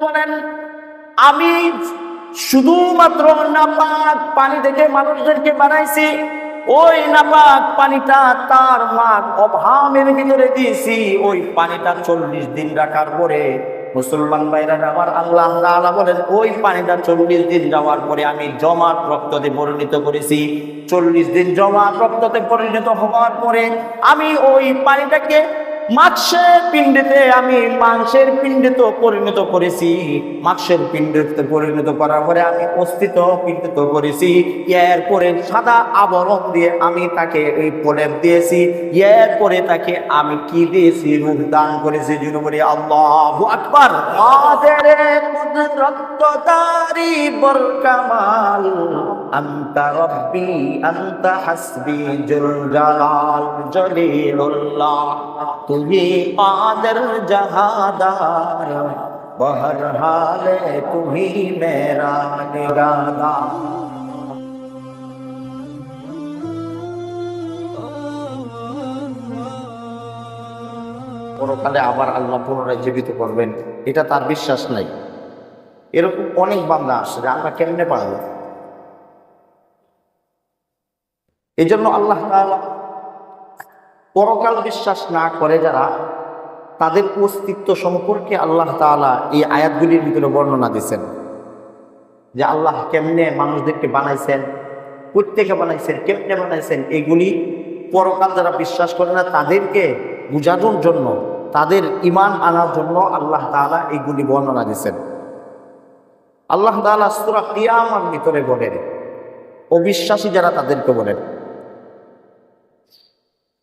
বলেন, আমি শুধুমাত্র নাপাক পানি থেকে মানুষদেরকে বানাইছি। ওই নাপাক পানিটা তার মা অভামের ভিতরে দিয়েছি। ওই পানিটা 40 দিন রাখার পরে, মুসলমান ভাইরা আমার, আল্লাহ তাআলা বলেন ওই পানিটা 40 দিন যাওয়ার পরে আমি জমাট রক্ততে পরিণত করেছি। 40 দিন জমাট রক্ততে পরিণত হওয়ার পরে আমি ওই পানিটাকে মাংসের পিণ্ডেতে আমি মাংসের পিণ্ডে তো পরিণত করেছি। মাংসের পিণ্ডেতে পরিণত করার পরে আমি অস্তিত্ব পিণ্ডিত করেছি। এরপরে সাদা আবরণ দিয়ে আমি তাকে এই প্রলেপ দিয়েছি। এরপরে তাকে আমি কি দিয়েছি? রূহ দান করেছি। যিনি বলি আল্লাহু আকবার। কাদের কুদরতদারি বরকামাল, আনতা রব্বি আনতা হাসবি জুল জালাল জলিলুল্লাহ, তুমি কাদের জাহাদার, বহর হালে তুমি মেরা নিগাহদার। পরকালে আবার আল্লাহ পুনরায় জীবিত করবেন, এটা তার বিশ্বাস নাই। এরকম অনেক বান্দা আসছে, আমরা কেমনে পারবো? এই জন্য আল্লাহ তাআলা পরকাল বিশ্বাস না করে যারা, তাদের অস্তিত্ব সম্পর্কে আল্লাহ তাআলা এই আয়াতগুলির ভিতরে বর্ণনা দিয়েছেন যে আল্লাহ কেমনে মানুষদেরকে বানাইছেন, প্রত্যেকে বানাইছেন, কেমনে বানাইছেন। এগুলি পরকাল যারা বিশ্বাস করে না তাদেরকে বুঝানোর জন্য, তাদের ঈমান আনার জন্য আল্লাহ তাআলা এইগুলি বর্ণনা দিয়েছেন। আল্লাহ তাআলা সূরা কিয়ামার ভিতরে বলেন, অবিশ্বাসী যারা তাদেরকে বলেন,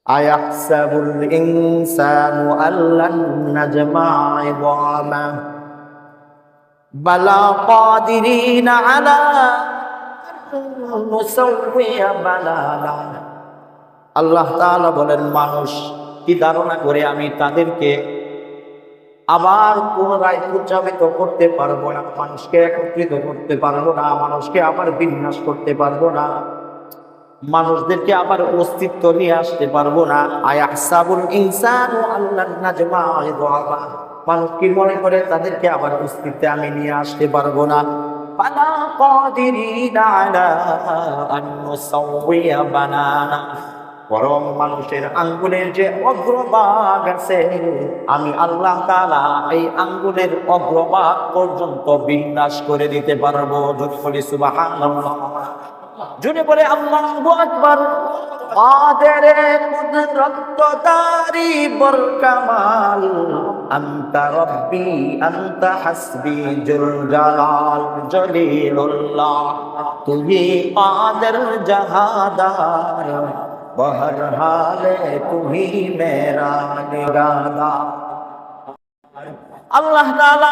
আয়াহসাবুল ইনসানু আল্লান নাজমা'a 'idhaমাহ বালা কাদিরিনা আলা আন নুসাউইয়া বানানা। আল্লাহ তাআলা বলেন, মানুষ কি ধারণা করে আমি তাদেরকে আবার পুনরায় উজ্জীবিত করতে পারবো না? মানুষকে একত্রিত করতে পারবো না, মানুষকে আবার বিন্যাস করতে পারবো না, মানুষদেরকে আবার অস্তিত্ব নিয়ে আসতে পারবো না। আয়াহসাবুল ইনসানু আল্লান নাজমা'a 'idহামাহ, মানুষ কি মনে করে তাদেরকে আবার অস্তিত্বে আমি নিয়ে আসতে পারবো না? বালা কাদিরিনা আলা আন নুসাউইয়া বানানা, বরং মানুষের আঙ্গুলের যে অগ্রভাগ আছে, আমি আল্লাহ তাআলা এই আঙ্গুলের অগ্রভাগ পর্যন্ত বিন্যাস করে দিতে পারবো। যদি বলি সুবহানাল্লাহ, যদি বলে আল্লাহু আকবার। কাদের কুদরতদারি বরকামাল, আনতা রব্বি আনতা হাসবি জুল জালাল জলিলুল্লাহ, তুমি কাদের জাহাদার, বহর হালে তুমি মেরা নিগাহদার। আল্লাহ তাআলা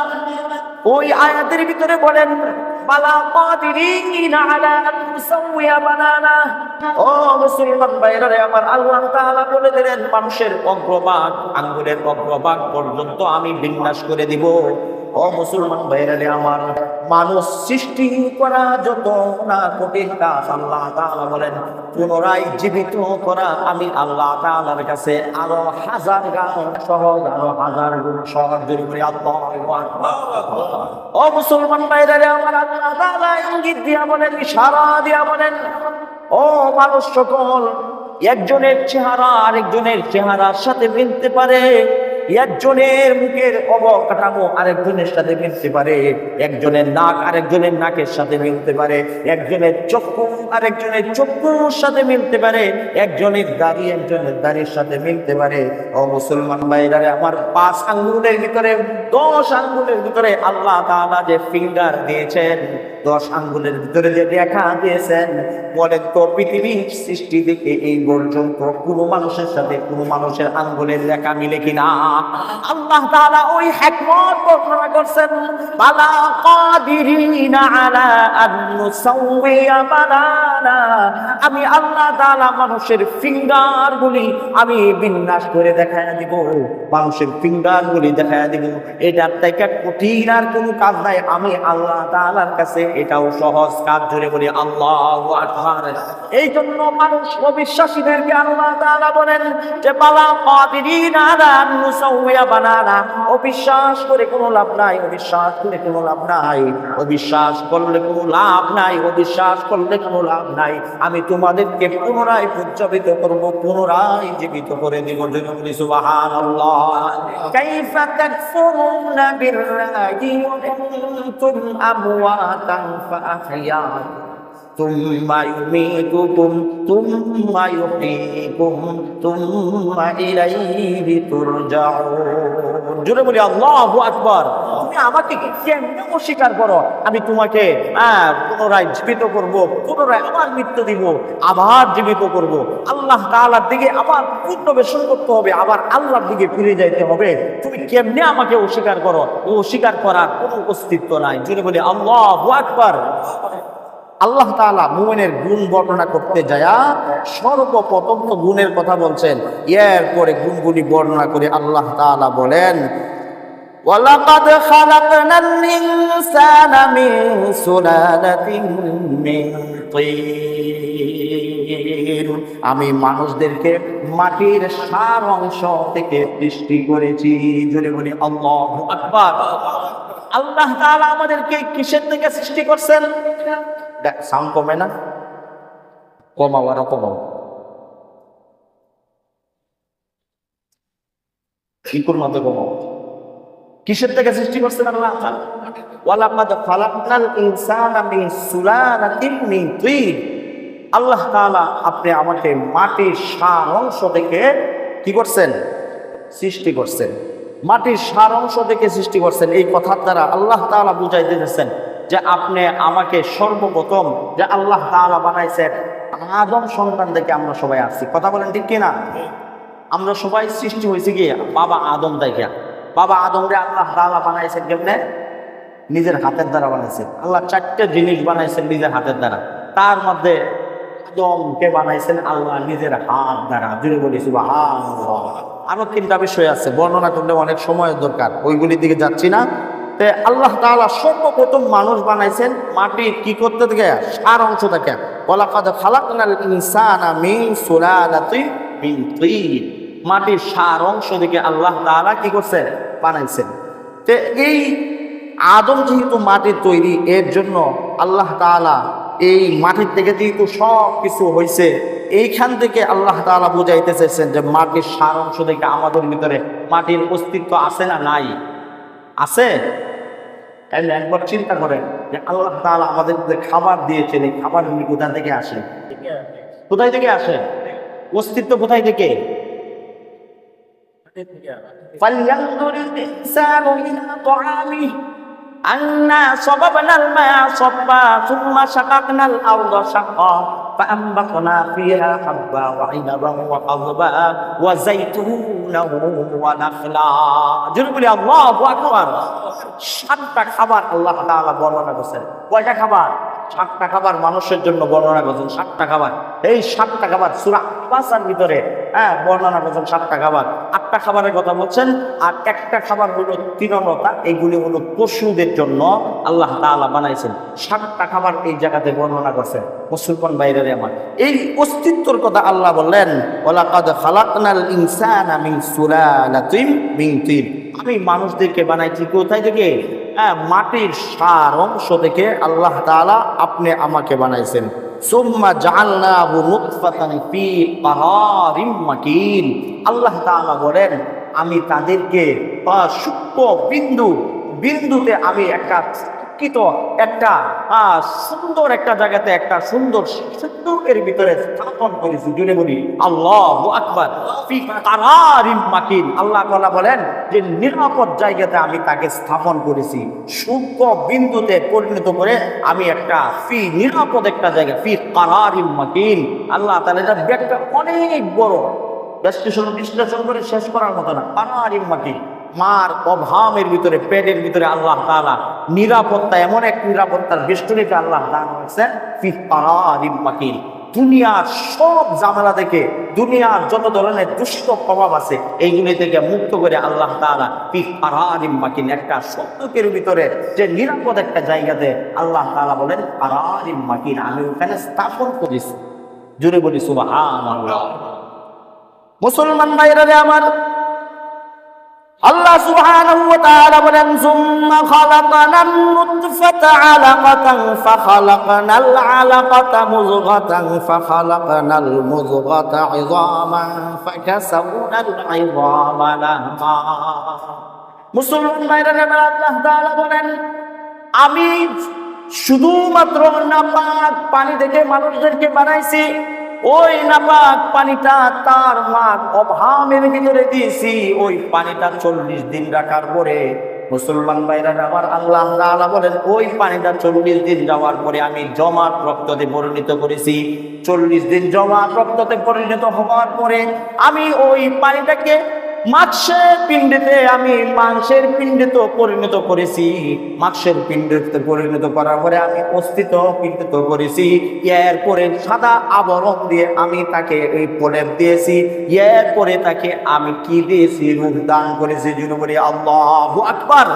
ওই আয়াতের ভিতরে বলেন, বালা কাদিরিনা আলা আন নুসাউইয়া বানানা। ও মুসলমান ভাইরা আমার, আল্লাহ তাআলা বলে দিলেন মানুষের অগ্রভাগ, আঙ্গুলের অগ্রভাগ পর্যন্ত আমি বিন্যাস করে দিব। ও মুসলমান ভাইরা আমার, মানুষ সৃষ্টি করা যত না কঠিন কাজ, আল্লাহ তাআলা বলেন পুনরায় জীবিত করা আমি আল্লাহ তাআলার কাছে আরো হাজার গুণ সহজ, আরো হাজার গুণ সহজ। জোরে করে আল্লাহু আকবার। ও মুসলমান ভাইরা আমার, আল্লাহ তাআলা ইঙ্গিত দিয়া বলেন, ইশারা দিয়া বলেন, ও মানুষ সকল, একজনের চেহারা আরেকজনের চেহারার সাথে মিলতে পারে, একজনের মুখের অবকাঠামো আরেকজনের সাথে মিলতে পারে, একজনের নাক আরেকজনের নাকের সাথে মিলতে পারে, একজনের চক্ষু আরেকজনের চক্ষুর সাথে মিলতে পারে, একজনের দাড়ি একজনের দাড়ির সাথে মিলতে পারে। ও মুসলমান ভাইরা আমার, 5 আঙ্গুলের ভিতরে 10 আঙ্গুলের ভিতরে আল্লাহ তাআলা যে ফিঙ্গার দিয়েছেন, 10 আঙ্গুলের ভিতরে যে রেখা দিয়েছেন, বলেন তো পৃথিবীর সৃষ্টি থেকে এই পর্যন্ত কোনো মানুষের সাথে কোনো মানুষের আঙ্গুলের রেখা মিলে কিনা? আল্লাহ তাআলা ওই হিকমত বর্ণনা করছেন, বালা কাদিরিনা আলা আন নুসাউইয়া বানানা, আমি আল্লাহ তাআলা মানুষের ফিঙ্গার গুলি আমি বিন্যাস করে দেখায়া দিব, মানুষের ফিঙ্গার গুলি দেখায়া দিব। এটার থেকে কঠিন আর কোনো কাজ নাই, আমি আল্লাহ তাআলার কাছে এটাও সহজ কাজ। জোরে বলি আল্লাহু আকবার। এই জন্য মানুষ অবিশ্বাসীদেরকে আল্লাহ তাআলা বলেন যে বালা কাদিরিনা আলা আন নুসাউইয়া বানানা। অবিশ্বাস করে কোনো লাভ নাই, অবিশ্বাস করে কোনো লাভ নাই, অবিশ্বাস করলে কোনো লাভ নাই, অবিশ্বাস করলে কোনো লাভ নাই। আমি তোমাদেরকে পুনরায় উজ্জীবিত করব, পুনরায় জীবিত করে দিব। বলি সুবহানাল্লাহ। কাইফা তাকফুরুনা বিল্লাহি ওয়া কুনতুম আমওয়াতান ফাআহইয়াকুম তুম্মা ইউমীতুকুম তুম্মা ইউহয়ীকুম তুম্মা ইলাইহি তুরজাউন। জোরে বলি আল্লাহু আকবার। তুমি আমাকে কেমনে অস্বীকার করো? আমি তোমাকে পুনরায় জীবিত করব, পুনরায় আবার মৃত্যু দিব, আবার জীবিত করব। আল্লাহ তাআলার দিকে আবার পুনর্বেশন করতে হবে, আবার আল্লাহর দিকে ফিরে যাইতে হবে। তুমি কেমনে আমাকে অস্বীকার করো? ও অস্বীকার করার কোনো অস্তিত্ব নাই। জোরে বলি আল্লাহু আকবার। আল্লাহ তাআলা মুমিনের গুণ বর্ণনা করতে যায়া সর্বপ্রথম তো গুণের কথা বলছেন, এরপরে গুণগুলি বর্ণনা করে আল্লাহ তাআলা বলেন ওয়ালাকাদ খালাকনাল ইনসানা মিন সুলালাতিন মিন তিন। আমি মানুষদেরকে মাটির সার অংশ থেকে সৃষ্টি করেছি। জোরে বলি আল্লাহু আকবার। আল্লাহ তাআলা আমাদেরকে কিসের থেকে সৃষ্টি করছেন? সাউন্ড কমে না? কমাও, আরো কমাও। ইকুর মধ্যে কমাও। কিসের থেকে সৃষ্টি করছেন আল্লাহ তাআলা? ওয়ালাকাদ খালাকনাল ইনসানা মিন সুলালাতিন মিন তিন। আল্লাহ তাআলা আপনি আমাকে মাটির সার অংশ থেকে কি করছেন? সৃষ্টি করছেন। মাটির সার অংশ থেকে সৃষ্টি করছেন। এই কথার দ্বারা আল্লাহ তাআলা বুঝাইতে চাচ্ছেন যে আপনি আমাকে সর্বপ্রথম যে আল্লাহ তাআলা বানাইছেন আদম সন্তান থেকে আমরা সবাই আসছি। কথা বলেন ঠিক কিনা? আমরা সবাই সৃষ্টি হয়েছে কি বাবা আদম থেকে। বাবা আদমরে আল্লাহ তাআলা বানাইছেন কেমনে? নিজের হাতের দ্বারা বানাইছেন। আল্লাহ 4টে জিনিস বানাইছেন নিজের হাতের দ্বারা। তার মধ্যে আদমকে বানাইছেন আল্লাহ নিজের হাত দ্বারা। জোরে বলি সুবহানাল্লাহ। আরো 3টা বিষয় আছে, বর্ণনা করলে অনেক সময়ের দরকার, ওইগুলির দিকে যাচ্ছি না। আল্লাহ তাআলা সর্বপ্রথম মানুষ বানাইছেন মাটির কি করতে থেকে? সার অংশ থেকে। ওয়ালাকাদ খালাকনাল ইনসানা মিন সুলালাতিন মিন তিন। মাটির সার অংশ থেকে আল্লাহ তাআলা কি করছেন? বানাইছেন। এই আদম যেহেতু মাটির তৈরি, এর জন্য আল্লাহ তাআলা এই মাটির থেকে যেহেতু সব কিছু হয়েছে, এইখান থেকে আল্লাহ তাআলা বুঝাইতে চাইছেন যে মাটির সার অংশ থেকে আমাদের ভিতরে মাটির অস্তিত্ব আছে না নাই? আছে। তাহলে একবার চিন্তা করেন যে আল্লাহ তাআলা আমাদেরকে খাবার দিয়েছেন, এই খাবারগুলি কোথা থেকে আসে? কোথায় থেকে আসে? অস্তিত্ব কোথায় থেকে? ফালইয়ানজুরিল ইনসানু ইলা তাআমিহি আন্না সাবাবনাল মা'a সাব্বা সুম্মা শাকাকনাল আরদা শাক্কা فأنبتنا فيها حبا وعنبا وقضبا وزيتونا ونخلا। জোরে বলি আল্লাহু আকবার। 7টা খাবার আল্লাহ তাআলা বর্ণনা করেছেন। কয়টা খাবার? 7টা খাবার মানুষের জন্য বর্ণনা করেছেন। 7টা খাবার। এই 7টা খাবার সূরা আবাসার ভিতরে বর্ণনা করেছেন। 7টা খাবার, 8টা খাবারের কথা বলছেন। আর একটা খাবার হলো তৃণলতা। এইগুলি হলো পশুদের জন্য আল্লাহ তাআলা বানাইছেন। 7টা খাবার এই জায়গাতে বর্ণনা করছেন। মুসলমান বাইরে আমার এই অস্তিত্বর কথা আল্লাহ বললেন ওয়ালাকাদ খালাকনাল ইনসানা মিন সুলালাতিন মিন তিন। আমি মানুষদেরকে বানাইছি কোথায় থেকে? মাটির সার অংশ থেকে আল্লাহ তাআলা আপনি আমাকে বানাইছেন। সুম্মা জাআলনাহু নুতফাতান ফি কারারিম মাকিন। আল্লাহ তাআলা বলেন আমি তাদেরকে সূক্ষ্ম বিন্দুতে আমি একটা সুন্দর একটা জায়গাতে একটা সুন্দর এর ভিতরে স্থাপন করেছি। জুড়ে বলি আল্লাহু আকবার। ফি কারারিম মাকিন। আল্লাহ তাআলা বলেন যে নিরাপদ জায়গাতে আমি তাকে স্থাপন করেছি। সূক্ষ্ম বিন্দুতে পরিণত করে আমি একটা নিরাপদ একটা জায়গা, ফি কারারিম মাকিন। আল্লাহ তাআলা এটা একটা অনেক বড় বিশ্লেষণ করে শেষ করার মতো না। কারারিম মাকিন। মার অভাবের ভিতরে, পেটের ভিতরে আল্লাহ তাআলা নিরাপত্তা, এমন এক নিরাপত্তার বেষ্টনীতে আল্লাহ দান করেছেন ফি কারারিম মাকিন। দুনিয়ার সব ঝামেলা থেকে, দুনিয়ার যত ধরনের দুষ্ট প্রভাব আছে এইগুলি থেকে মুক্ত করে আল্লাহ তাআলা ফি কারারিম মাকিন, একটা সত্যকের ভিতরে যে নিরাপদ একটা জায়গাতে আল্লাহ তাআলা বলেন কারারিম মাকিন আমি ওখানে স্থাপন করেছি। জোরে বলি সুবহানাল্লাহ। মুসলমান ভাইরা আমার, আল্লাহ সুবহানাহু ওয়া তাআলা বলেন সুম্মা খালাকানান নুতফাতা আলাকাতান ফাখালাকনাল আলাকাতা মুযগাতান ফাখালাকনাল মুযগাতা ইযামান ফাকাসাওনাল ইযামা লাহমা। মুসলমান ভাইরা আমার, আল্লাহ তাআলা বলেন আমি শুধুমাত্র নাপাক পানি থেকে মানুষদেরকে বানাইছি। ওই নাপাক পানিটা তার মা অভামের ভিতরে দিয়েছি। ওই পানিটা 40 দিন রাখার পরে মুসলমান ভাইরা আমার, আল্লাহ তাআলা বলেন ওই পানিটা 40 দিন যাওয়ার পরে আমি জমাট রক্ততে পরিণত করেছি। 40 দিন জমাট রক্ততে পরিণত হওয়ার পরে আমি ওই পানিটাকে মাংসের পিণ্ডেতে আমি মাংসের পিণ্ডেতে পরিণত করেছি। মাংসের পিণ্ডেতে পরিণত করার পরে আমি অস্থিত পিণ্ডিত করেছি। এরপরে সাদা আবরণ দিয়ে আমি তাকে এই প্রলেপ দিয়েছি। এরপরে তাকে আমি কি দিয়েছি? রূহ দান করেছি। যিনি বলি আল্লাহু আকবার।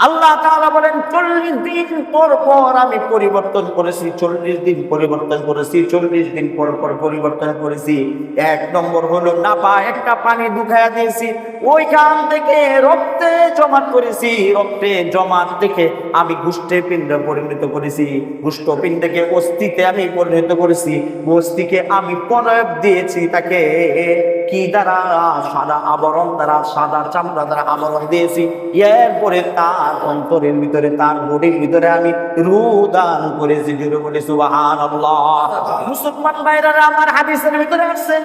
আল্লাহ তাআলা বলেন 40 দিন পর পর আমি পরিবর্তন করেছি। 40 দিন পরিবর্তন করেছি। 40 দিন পর পর পরিবর্তন করেছি। এক নম্বর হলো নাপা একটা পানি ঢুকায়া দিয়েছি। ওইখান থেকে রক্তে জমাট করেছি। রক্তে জমাট থেকে আমি গোষ্ঠে পিণ্ড পরিণত করেছি। গোষ্ঠ পিণ্ডকে অস্থিতে আমি পরিণত করেছি। অস্থিকে আমি প্রলেপ দিয়েছি। তাকে কি দ্বারা? সাদা আবরণ দ্বারা, সাদা চামড়া দ্বারা আবরণ দিয়েছি। এরপরে তার অন্তরের ভিতরে, তার বডির ভিতরে আমি রূহ দান করেছি। জোরে বলে সুবহানাল্লাহ। মুসলমান ভাইরা আমার, হাদিসের ভিতরে আছে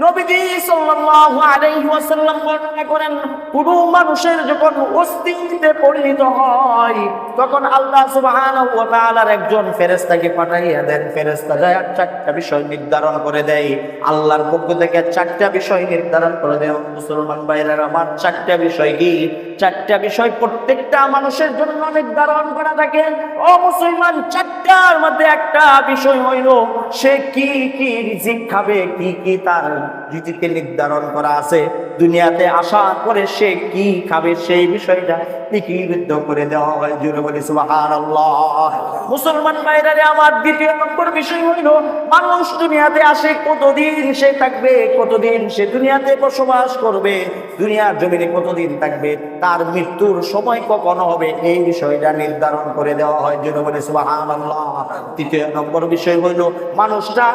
নবীজি সাল্লাল্লাহু আলাইহি ওয়াসাল্লাম বর্ণনা করেন পুরো মানুষের যখন অস্থিতে পরিণত হয় তখন আল্লাহ সুবহানাহু ওয়া তাআলার একজন ফেরেশতাকে পাঠাইয়া দেন। ফেরেশতা যায় 4টা বিষয় নির্ধারণ করে দেয়। আল্লাহর পক্ষ থেকে 4টা বিষয় নির্ধারণ করে দেয়। মুসলমান ভাইরা আমার, 4টা বিষয় কি? 4টা বিষয় প্রত্যেকটা মানুষের জন্য নির্ধারণ করা থাকে। ও মুসলমান, 4টার মধ্যে একটা বিষয় হইল সে কি কি রিজিক খাবে, কি কি তার রিজিকে নির্ধারণ করা আছে। দুনিয়াতে আসার পরে সে কি খাবে সেই বিষয়টা লিখিত করে দেওয়া হয়। জোরে বলি সুবহানাল্লাহ। মুসলমান ভাইরা আমার, দ্বিতীয় নম্বর বিষয় হইল মানুষ দুনিয়াতে আসে কতদিন সে থাকবে, কতদিন সে দুনিয়াতে বসবাস করবে, দুনিয়ার জমিনে কতদিন থাকবে, তার মৃত্যুর সময় কখন হবে এই বিষয়টা নির্ধারণ করে দেওয়া হয়। জোরে বলি সুবহানাল্লাহ। তৃতীয় নম্বর বিষয় হইল মানুষটা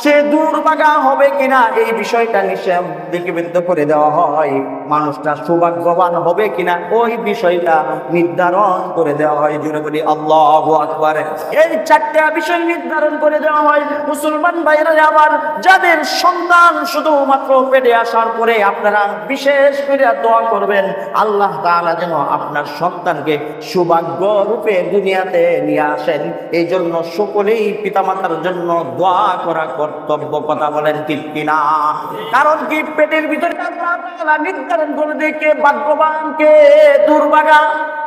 সে দুর্ভাগা হবে কিনা এই বিষয়টা নিশ্চয় লিখিত করে দেওয়া হয়। মানুষটা সৌভাগ্যবান হবে কিনা ওই বিষয়টা নির্ধারণ করে দেওয়া হয়। জোরে বলি আল্লাহু আকবার। এই 4টা বিষয় নির্ধারণ করে দেওয়া হয়। মুসলমান ভাইরা আমার, যাদের সন্তান শুধুমাত্র পেটে আসার পরে আপনারা বিশেষ করে দোয়া করবেন আল্লাহ তাআলা যেন আপনার সন্তানকে সৌভাগ্য রূপে দুনিয়াতে নিয়ে আসেন। এই জন্য সকলেই পিতামাতার জন্য দোয়া করা কর্তব্য। কথা বলেন ঠিক কিনা? কারণ কি পেটের ভিতরে আল্লাহ তাআলা নির্ধারণ করে দেয় কে ভাগ্যবান কে দুর্ভাগা।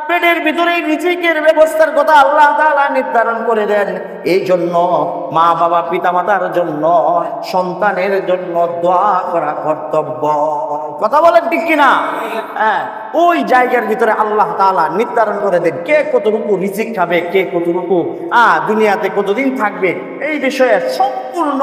পেটের ভিতরে রিজিকের ব্যবস্থার কথা আল্লাহ তাআলা নির্ধারণ করে দেন। এই জন্য মা বাবা পিতামাতার জন্য, সন্তানের জন্য দোয়া করা কর্তব্য। কথা বলেন ঠিক কিনা? হ্যাঁ, ওই জায়গার ভিতরে আল্লাহ তাআলা নির্ধারণ করে দেন কে কতটুকু রিজিক খাবে, কে কতটুকু দুনিয়াতে কতদিন থাকবে। এই বিষয়ে সম্পূর্ণ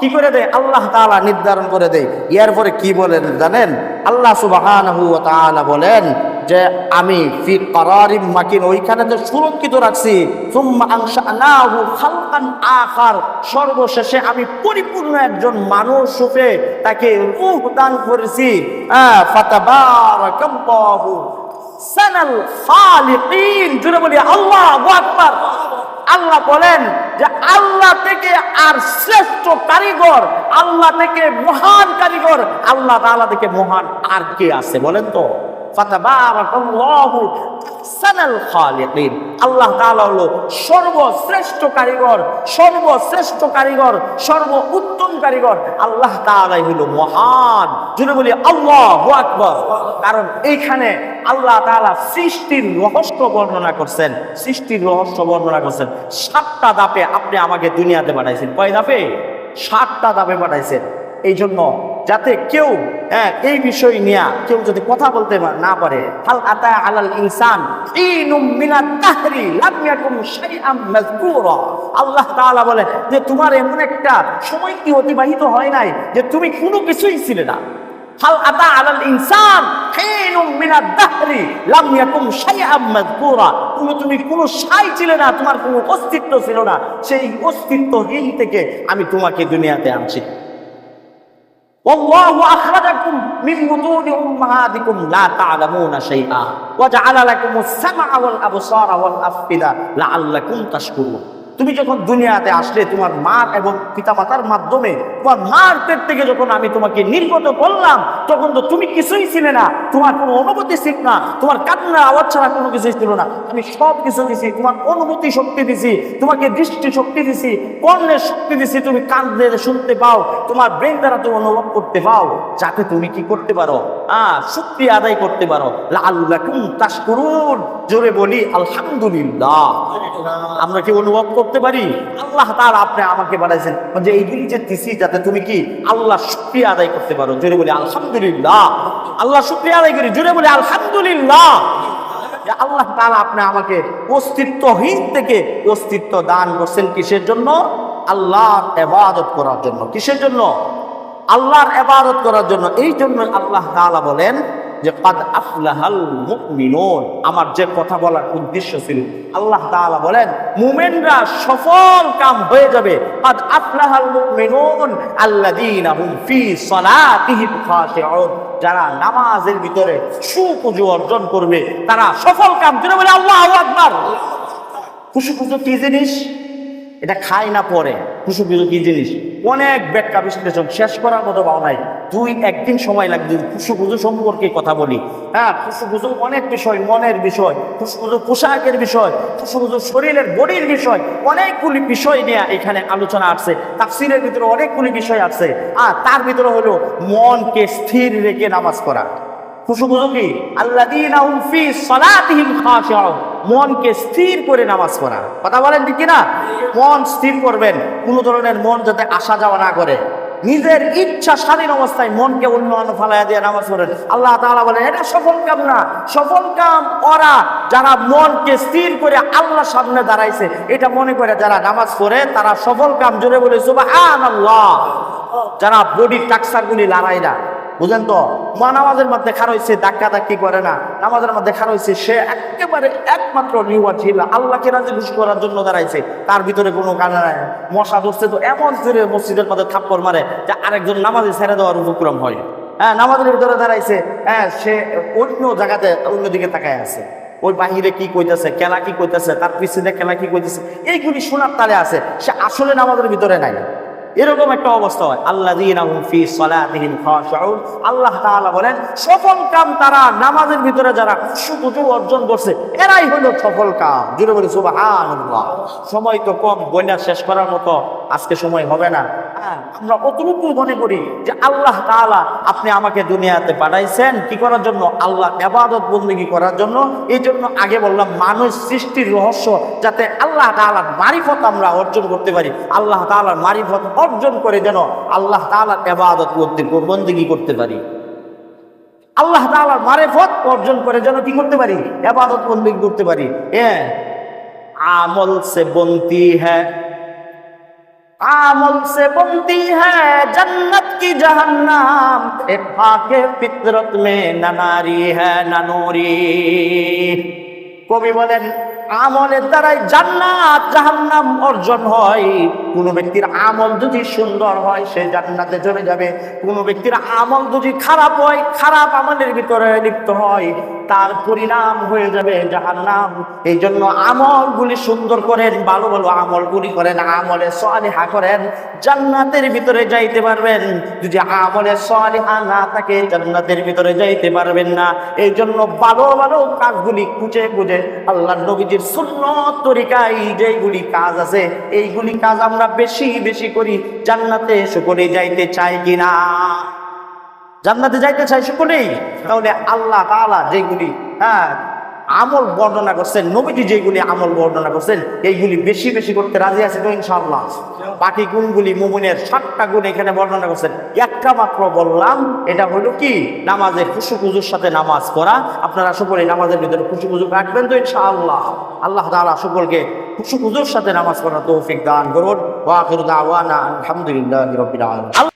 কি করে দেয় আল্লাহ তাআলা নির্ধারণ করে দেয়। এরপরে কি বলেন জানেন? আল্লাহ সুবহানাহু ওয়া তাআলা বলেন যে আমি ফি করারিম মাকিন, ওইখানে তো সুরক্ষিত রাখছি। সুম্মা আনশানাহু খালকান আখার, সর্বশেষে আমি পরিপূর্ণ একজন মানুষ রূপে তাকে রূহ দান করেছি। ফাতাবারাকাল্লাহু সানাল খালিকিন। জোরে বলি আল্লাহু আকবার। আল্লাহ বলেন যে আল্লাহ থেকে আর শ্রেষ্ঠ কারিগর, আল্লাহ থেকে মহান কারিগর, আল্লাহ তাআলা থেকে মহান আর কে আছে বলেন তো? ফাতাবারাকাল্লাহু আহসানুল খালিকিন। আল্লাহ তাআলা হলো সর্বশ্রেষ্ঠ কারিগর, সর্বশ্রেষ্ঠ কারিগর, সর্বোত্তম কারিগর। আল্লাহ তাআলাই হলো মহান। যদি বলি আল্লাহু আকবার। কারণ এইখানে আল্লাহ তাআলা সৃষ্টির রহস্য বর্ণনা করছেন। সৃষ্টির রহস্য বর্ণনা করছেন 7টা ধাপে আপনি আমাকে দুনিয়াতে পাঠাইছেন। কয় ধাপে? 7টা ধাপে পাঠাইছেন। এই জন্য যাতে কেউ এই বিষয় নিয়ে কেউ যদি কথা বলতে না পারে, হাল আতা আলাল ইনসান ইনুম মিনাত তাহরি লাম ইয়াকুম শাইআম মাযকুরা। আল্লাহ তাআলা বলে যে তোমার এমন একটা সময় কি অতিবাহিত হয় নাই যে তুমি কোনো কিছুই ছিলে না। হাল আতা আলাল ইনসান হিনুম মিনাদ দাহরি লাম ইয়াকুম শাইআম মাযকুরা। তুমি কোনো শাই ছিলে না, তোমার কোনো অস্তিত্ব ছিল না, সেই অস্তিত্বহীন থেকে আমি তোমাকে দুনিয়াতে আনছি। والله أخرجكم من بطون أمهاتكم لا تعلمون شيئا وجعل لكم السمع والأبصار والأفئدة لعلكم تشكرون। তুমি যখন দুনিয়াতে আসলে তোমার মা এবং পিতামাতার মাধ্যমে, তোমার মার পেট থেকে যখন আমি তোমাকে নির্গত করলাম, তখন তো তুমি কিছুই ছিলে না, তোমার কোনো অনুভূতি ছিল না, তোমার কান্নার আওয়াজ ছাড়া কোনো কিছুই ছিল না। আমি সব কিছু দিছি, তোমার অনুভূতি শক্তি দিছি, তোমাকে দৃষ্টি শক্তি দিছি, কর্ণের শক্তি দিছি, তুমি কান দিয়ে শুনতে পাও, তোমার ব্রেন দ্বারা তুমি অনুভব করতে পাও, যাতে তুমি কি করতে পারো, শুকরিয়া আদায় করতে পারো। লাআল্লাকুম তাশকুরুন। জোরে বলি আলহামদুলিল্লাহ। আমরা কি অনুভব করতে পারি আল্লাহ তাআলা আপনি আমাকে বানাইছেন যে এইগুলি যে দিছি যাতে তুমি কি আল্লাহ শুকরিয়া আদায় করতে পারো। জোরে বলি আলহামদুলিল্লাহ। আল্লাহ শুকরিয়া আদায় করি, জোরে বলি আলহামদুলিল্লাহ। আল্লাহ তাআলা আপনি আমাকে অস্তিত্বহীন থেকে অস্তিত্ব দান করছেন কিসের জন্য? আল্লাহর ইবাদত করার জন্য। কিসের জন্য? আল্লাহর ইবাদত করার জন্য। এই জন্য আল্লাহ তাআলা বলেন যে কাদ আফলাহাল মুমিনুন। আমার যে কথা বলার উদ্দেশ্য ছিল, আল্লাহ তাআলা বলেন মুমিনরা সফল কাম হয়ে যাবে। কাদ আফলাহাল মুমিনুন আল্লাযীনা হুম ফি সালাতিহিম খাশিউন। যারা নামাজের ভিতরে সুকুজু অর্জন করবে তারা সফল কাম। যারা বলে আল্লাহু আকবার। খুশুখুজু কি জিনিস? এটা খায় না পরে। খুশুখুজু কি জিনিস? অনেক ব্যাখ্যা বিশ্লেষণ শেষ করার মতো পাও নাই। একদিন সময় লাগবে খুশুখুজু সম্পর্কে কথা বলি। খুশুখুজু অনেক বিষয়, মনের বিষয়, খুশুখুজু পোশাকের বিষয়, খুশুখুজু শরীরের বডির বিষয়, অনেকগুলি বিষয় নিয়ে এখানে আলোচনা আসছে। তাফসীরের ভিতরে অনেকগুলি বিষয় আছে। তার ভিতরে হলো মনকে স্থির রেখে নামাজ পড়া। খুশুখুজু কি? আল্লাযীনা হুম ফি সালাতিহিম খাশিউন। মনকে স্থির করে নামাজ পড়া। কথা বলেন ঠিক কিনা? মন স্থির করবেন, কোন ধরনের মন যাতে আসা যাওয়া না করে। নিজের ইচ্ছা স্বাধীন অবস্থায় মনকে অন্য ফালাইয়া দিয়ে নামাজ পড়েন। আল্লাহ তাআলা বলেন এটা সফল কাম না। সফল কাম ওরা যারা মনকে স্থির করে আল্লাহর সামনে দাঁড়াইছে, এটা মনে করে যারা নামাজ পড়ে তারা সফল কাম। জোরে বলে সুবহানাল্লাহ। যারা বডির টাকসার গুলি লড়াই না, বুঝেন তো? নামাজের মধ্যে খাড়া হয়েছে, ধাক্কা ধাক্কি করে না। নামাজের মধ্যে খাড়া হয়েছে, সে একেবারে একমাত্র নিওয়াজিল্লাহ আল্লাহকে রাজি খুশি করার জন্য দাঁড়াইছে। তার ভিতরে কোনো কারণ নাই। মশা ধরছে তো এমন জোরে মসজিদের মধ্যে থাপ্পড় মারে যে আরেকজন নামাজে ছেড়ে দেওয়ার উপক্রম হয়। নামাজের ভিতরে দাঁড়াইছে, সে অন্য জায়গাতে অন্যদিকে তাকায় আছে। ওই বাহিরে কি কইতেছে, খেলা কি কইতেছে, তার পিছনে খেলা কি কইতেছে, এইগুলি শোনার তালে আছে। সে আসলে নামাজের ভিতরে নাই। এরকম একটা অবস্থা হয়। আল্লাযীনা হুম ফি সালাতিহিম খাশিউন। আল্লাহ তাআলা বলেন সফল কাম তারা নামাজের ভিতরে যারা খুশুখুজু অর্জন করছে এরাই হলো সফল কাম। জোরে বলি সুবহানাল্লাহ। সময় তো কম, বইনা শেষ করার মতো আজকে সময় হবে না। আমরা কতটুকু মনে করি যে আল্লাহ তাআলা আপনি আমাকে দুনিয়াতে পাঠাইছেন কি করার জন্য? আল্লাহ ইবাদত বন্দেগী করার জন্য। এই জন্য আগে বললাম মানুষ সৃষ্টির রহস্য যাতে আল্লাহ তাআলার মারিফত আমরা অর্জন করতে পারি। আল্লাহ তাআলার মারিফত অর্জন করে যেন আল্লাহ তাআলার ইবাদত বন্দেগী করতে পারি। আল্লাহ তাআলার মারিফত অর্জন করে যেন কি করতে পারি? ইবাদত বন্দেগী করতে পারি। আমল সে বনতি হ্যায়, আমল से बनती है जन्नत की जहन्नम, एक फाके फितरत में न नारी है न नूरी। কবি বলেন আমলের দ্বারাই জান্নাত জাহান্নাম অর্জন হয়। কোন ব্যক্তির আমল যদি সুন্দর হয় সে জান্নাতে চলে যাবে। কোন ব্যক্তির আমল যদি খারাপ হয়, খারাপ আমলের ভিতরে লিপ্ত হয়, তার পরিণাম হয়ে যাবে জাহান্নাম। এই জন্য আমলগুলি সুন্দর করেন, ভালো ভালো আমলগুলি করেন, আমলে সালিহা করেন, জান্নাতের ভিতরে যাইতে পারবেন। যদি আমলে সালিহা না থাকে জান্নাতের ভিতরে যাইতে পারবেন না। এই জন্য ভালো ভালো কাজগুলি খুঁজে খুঁজে আল্লাহর নবীজির সুন্নত তরিকায় যেগুলি কাজ আছে এইগুলি কাজ আমরা বেশি বেশি করি। জান্নাতে সকলে যাইতে চাই কিনা? জান্নাতে যাইতে চাই সকলেই। তাহলে আল্লাহ তাআলা যেগুলি আমল বর্ণনা করছেন, নবীজি যেগুলি আমল বর্ণনা করছেন এইগুলি বেশি বেশি করতে রাজি আছে তো ইনশাআল্লাহ। বাকি গুণগুলি মুমিনের 7টা গুণ এখানে বর্ণনা করছেন, একটা মাত্র বললাম, এটা হলো কি নামাজের খুশু খুজুর সাথে নামাজ পড়া। আপনারা সকলে নামাজের ভিতরে খুশু খুজু রাখবেন তো ইনশাআল্লাহ। আল্লাহ তাআলা সকলকে খুশু খুজুর সাথে নামাজ পড়ার তৌফিক দান করুন। ওয়া আখিরু দাওয়ানা আলহামদুলিল্লাহি রাব্বিল আলামিন।